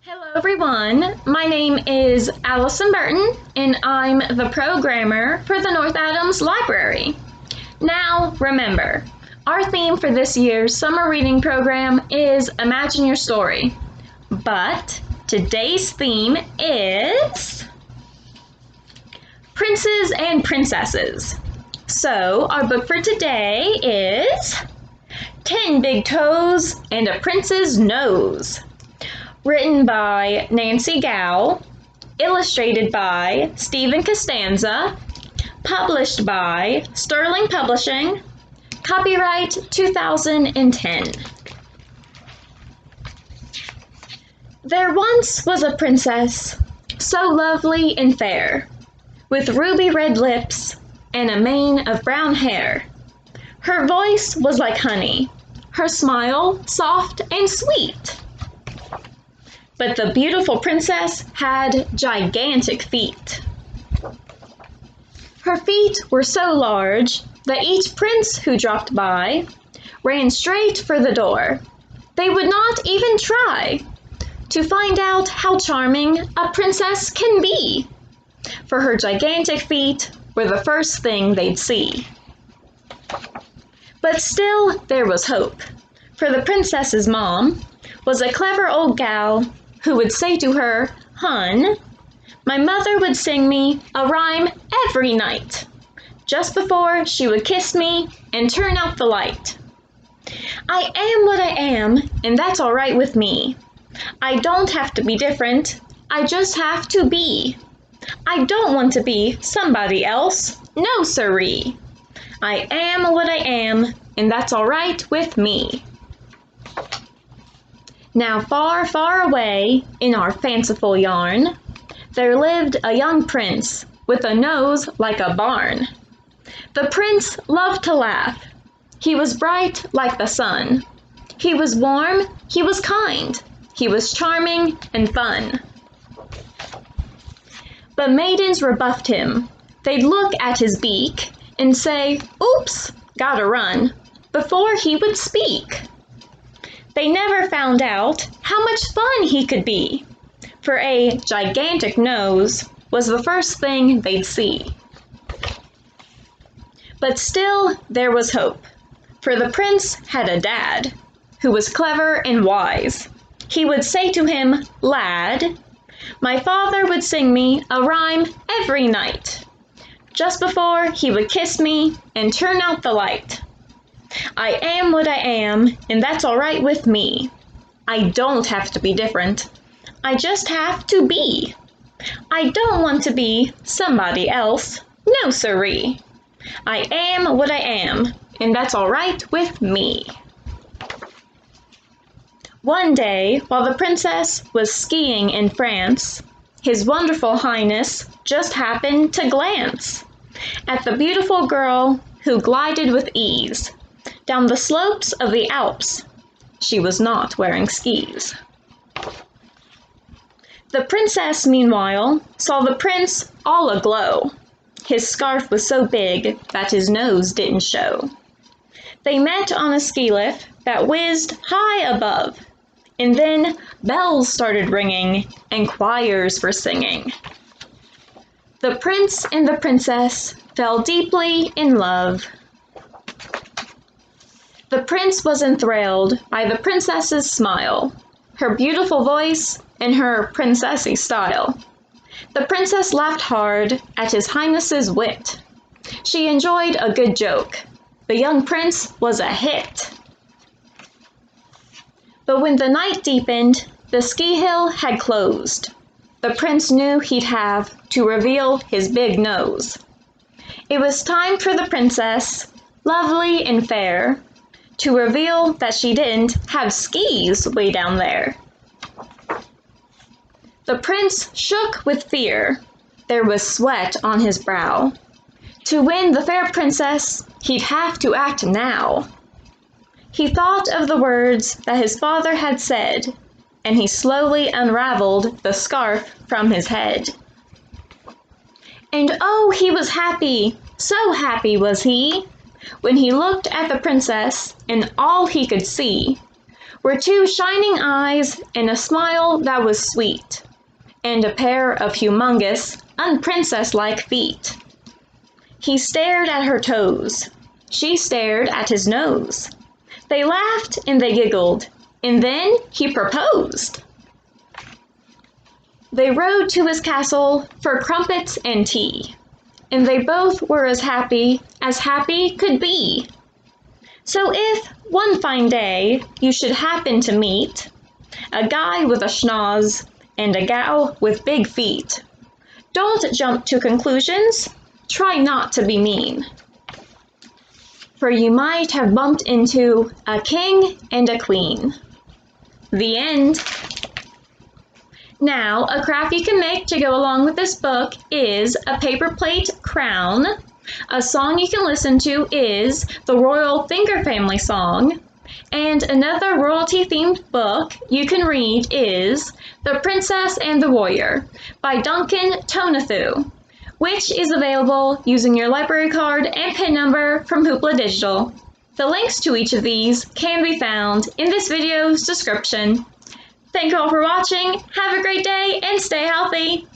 Hello everyone, my name is Allison Burton and I'm the programmer for the North Adams Library. Now remember, our theme for this year's summer reading program is Imagine Your Story. But today's theme is Princes and Princesses. So our book for today is 10 Big Toes and a Prince's Nose. Written by Nancy Gow, illustrated by Stephen Costanza, published by Sterling Publishing, copyright 2010. There once was a princess, so lovely and fair, with ruby red lips and a mane of brown hair. Her voice was like honey, her smile soft and sweet. But the beautiful princess had gigantic feet. Her feet were so large that each prince who dropped by ran straight for the door. They would not even try to find out how charming a princess can be, for her gigantic feet were the first thing they'd see. But still there was hope, for the princess's mom was a clever old gal who would say to her, "Hun, my mother would sing me a rhyme every night, just before she would kiss me and turn out the light. I am what I am, and that's all right with me. I don't have to be different, I just have to be. I don't want to be somebody else, no siree. I am what I am, and that's all right with me." Now far, far away in our fanciful yarn, there lived a young prince with a nose like a barn. The prince loved to laugh. He was bright like the sun. He was warm, he was kind, he was charming and fun. But maidens rebuffed him. They'd look at his beak and say, "Oops, gotta run," before he would speak. They never found out how much fun he could be, for a gigantic nose was the first thing they'd see. But still there was hope, for the prince had a dad who was clever and wise. He would say to him, "Lad, my father would sing me a rhyme every night, just before he would kiss me and turn out the light. I am what I am, and that's all right with me. I don't have to be different, I just have to be. I don't want to be somebody else, no siree. I am what I am, and that's all right with me." One day, while the princess was skiing in France, His Wonderful Highness just happened to glance at the beautiful girl who glided with ease down the slopes of the Alps. She was not wearing skis. The princess, meanwhile, saw the prince all aglow. His scarf was so big that his nose didn't show. They met on a ski lift that whizzed high above, and then bells started ringing and choirs were singing. The prince and the princess fell deeply in love. The prince was enthralled by the princess's smile, her beautiful voice, and her princessy style. The princess laughed hard at His Highness's wit. She enjoyed a good joke. The young prince was a hit. But when the night deepened, the ski hill had closed. The prince knew he'd have to reveal his big nose. It was time for the princess, lovely and fair, to reveal that she didn't have skis way down there. The prince shook with fear. There was sweat on his brow. To win the fair princess, he'd have to act now. He thought of the words that his father had said, and he slowly unraveled the scarf from his head. And oh, he was happy, so happy was he, when he looked at the princess and all he could see were two shining eyes and a smile that was sweet, and a pair of humongous, unprincess-like feet. He stared at her toes. She stared at his nose. They laughed and they giggled, and then he proposed. They rode to his castle for crumpets and tea, and they both were as happy could be. So if, one fine day, you should happen to meet a guy with a schnoz and a gal with big feet, don't jump to conclusions, try not to be mean. For you might have bumped into a king and a queen. The end. Now, a craft you can make to go along with this book is a paper plate crown. A song you can listen to is the Royal Finger Family Song. And another royalty-themed book you can read is The Princess and the Warrior by Duncan Tonathu, which is available using your library card and PIN number from Hoopla Digital. The links to each of these can be found in this video's description. Thank you all for watching, have a great day, and stay healthy!